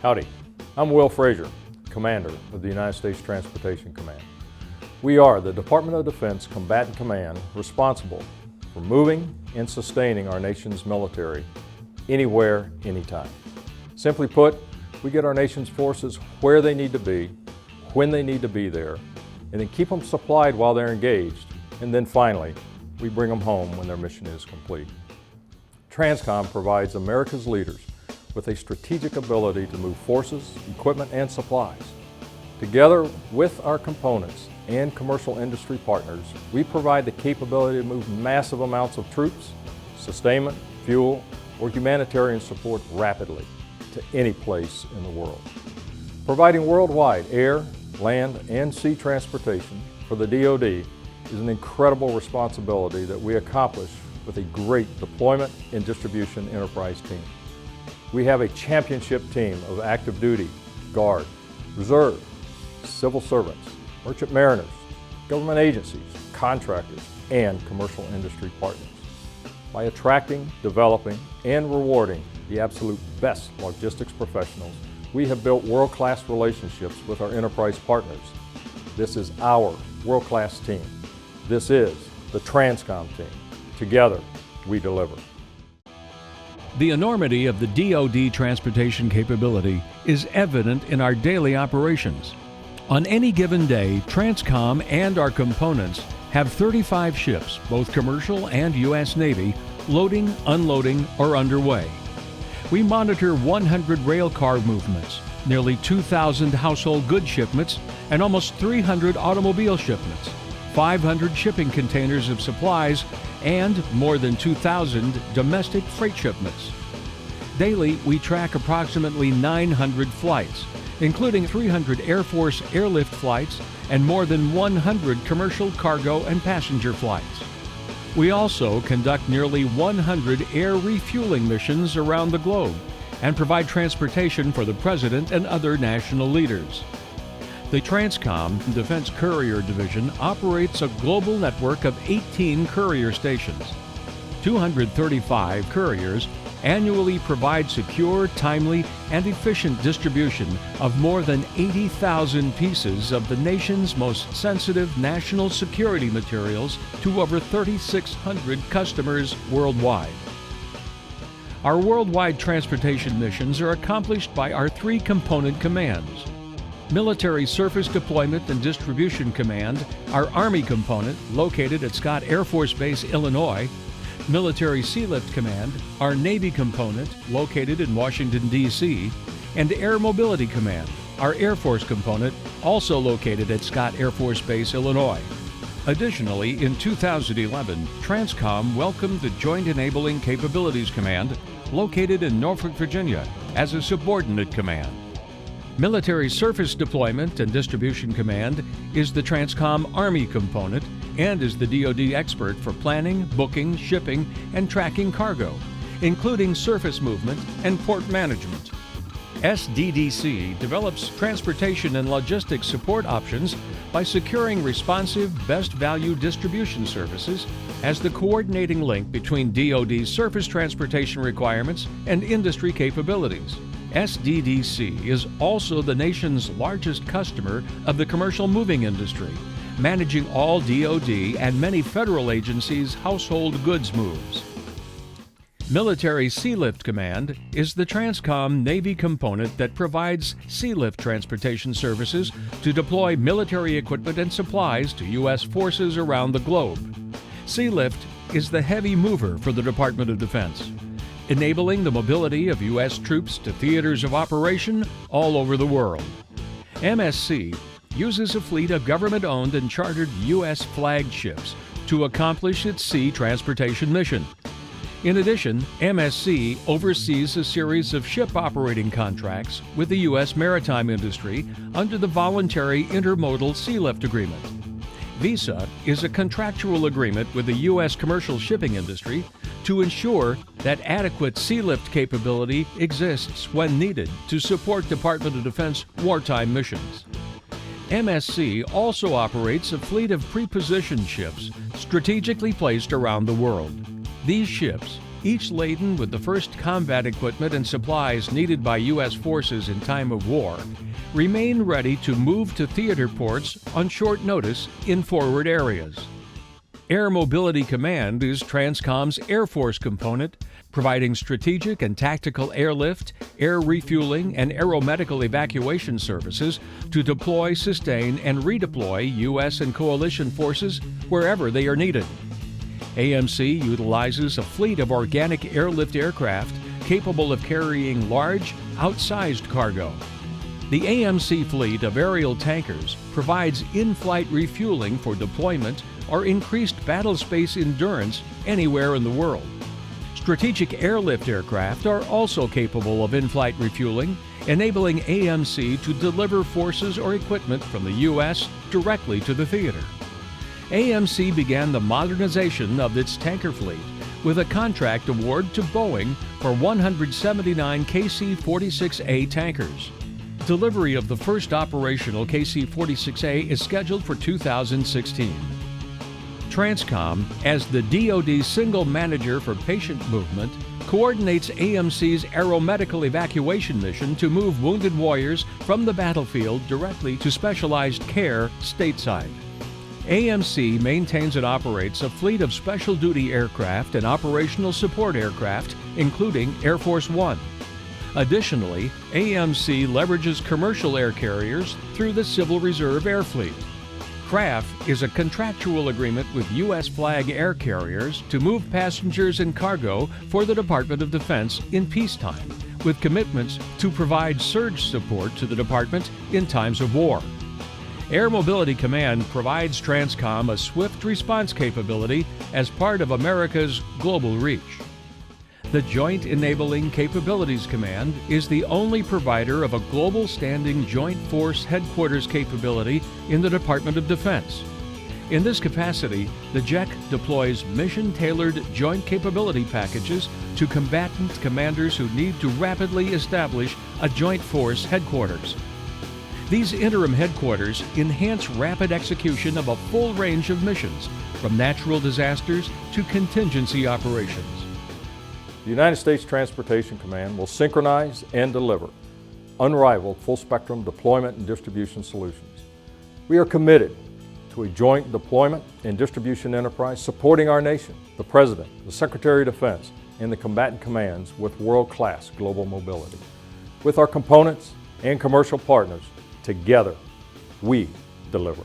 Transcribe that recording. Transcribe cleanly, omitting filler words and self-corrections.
Howdy, I'm Will Frazier, Commander of the United States Transportation Command. We are the Department of Defense Combatant Command responsible for moving and sustaining our nation's military anywhere, anytime. Simply put, we get our nation's forces where they need to be, when they need to be there, and then keep them supplied while they're engaged, and then finally, we bring them home when their mission is complete. TRANSCOM provides America's leaders with a strategic ability to move forces, equipment, and supplies. Together with our components and commercial industry partners, we provide the capability to move massive amounts of troops, sustainment, fuel, or humanitarian support rapidly to any place in the world. Providing worldwide air, land, and sea transportation for the DoD is an incredible responsibility that we accomplish with a great deployment and distribution enterprise team. We have a championship team of active duty, Guard, Reserve, civil servants, merchant mariners, government agencies, contractors, and commercial industry partners. By attracting, developing, and rewarding the absolute best logistics professionals, we have built world-class relationships with our enterprise partners. This is our world-class team. This is the TRANSCOM team. Together, we deliver. The enormity of the DoD transportation capability is evident in our daily operations. On any given day, TRANSCOM and our components have 35 ships, both commercial and U.S. Navy, loading, unloading, or underway. We monitor 100 rail car movements, nearly 2,000 household goods shipments, and almost 300 automobile shipments, 500 shipping containers of supplies, and more than 2,000 domestic freight shipments. Daily, we track approximately 900 flights, including 300 Air Force airlift flights and more than 100 commercial cargo and passenger flights. We also conduct nearly 100 air refueling missions around the globe and provide transportation for the President and other national leaders. The TRANSCOM Defense Courier Division operates a global network of 18 courier stations. 235 couriers annually provide secure, timely, and efficient distribution of more than 80,000 pieces of the nation's most sensitive national security materials to over 3,600 customers worldwide. Our worldwide transportation missions are accomplished by our three component commands. Military Surface Deployment and Distribution Command, our Army component located at Scott Air Force Base, Illinois. Military Sealift Command, our Navy component located in Washington, D.C., and Air Mobility Command, our Air Force component also located at Scott Air Force Base, Illinois. Additionally, in 2011, TRANSCOM welcomed the Joint Enabling Capabilities Command located in Norfolk, Virginia, as a subordinate command. Military Surface Deployment and Distribution Command is the TRANSCOM Army component and is the DoD expert for planning, booking, shipping, and tracking cargo, including surface movement and port management. SDDC develops transportation and logistics support options by securing responsive, best value distribution services as the coordinating link between DoD surface transportation requirements and industry capabilities. SDDC is also the nation's largest customer of the commercial moving industry, managing all DoD and many federal agencies' household goods moves. Military Sealift Command is the TRANSCOM Navy component that provides sealift transportation services to deploy military equipment and supplies to U.S. forces around the globe. Sealift is the heavy mover for the Department of Defense, enabling the mobility of U.S. troops to theaters of operation all over the world. MSC uses a fleet of government-owned and chartered U.S. flagged ships to accomplish its sea transportation mission. In addition, MSC oversees a series of ship operating contracts with the U.S. maritime industry under the Voluntary Intermodal Sealift Agreement. VISA is a contractual agreement with the U.S. commercial shipping industry to ensure that adequate sealift capability exists when needed to support Department of Defense wartime missions. MSC also operates a fleet of prepositioned ships strategically placed around the world. These ships each laden with the first combat equipment and supplies needed by U.S. forces in time of war, remain ready to move to theater ports on short notice in forward areas. Air Mobility Command is TRANSCOM's Air Force component, providing strategic and tactical airlift, air refueling, and aeromedical evacuation services to deploy, sustain, and redeploy U.S. and coalition forces wherever they are needed. AMC utilizes a fleet of organic airlift aircraft capable of carrying large, outsized cargo. The AMC fleet of aerial tankers provides in-flight refueling for deployment or increased battle space endurance anywhere in the world. Strategic airlift aircraft are also capable of in-flight refueling, enabling AMC to deliver forces or equipment from the U.S. directly to the theater. AMC began the modernization of its tanker fleet with a contract award to Boeing for 179 KC-46A tankers. Delivery of the first operational KC-46A is scheduled for 2016. TRANSCOM, as the DoD single manager for patient movement, coordinates AMC's aeromedical evacuation mission to move wounded warriors from the battlefield directly to specialized care stateside. AMC maintains and operates a fleet of special duty aircraft and operational support aircraft, including Air Force One. Additionally, AMC leverages commercial air carriers through the Civil Reserve Air Fleet. CRAF is a contractual agreement with U.S. flag air carriers to move passengers and cargo for the Department of Defense in peacetime, with commitments to provide surge support to the department in times of war. Air Mobility Command provides TRANSCOM a swift response capability as part of America's global reach. The Joint Enabling Capabilities Command is the only provider of a global standing Joint Force Headquarters capability in the Department of Defense. In this capacity, the JEC deploys mission-tailored joint capability packages to combatant commanders who need to rapidly establish a Joint Force Headquarters. These interim headquarters enhance rapid execution of a full range of missions, from natural disasters to contingency operations. The United States Transportation Command will synchronize and deliver unrivaled full-spectrum deployment and distribution solutions. We are committed to a joint deployment and distribution enterprise supporting our nation, the President, the Secretary of Defense, and the combatant commands with world-class global mobility. With our components and commercial partners, together, we deliver.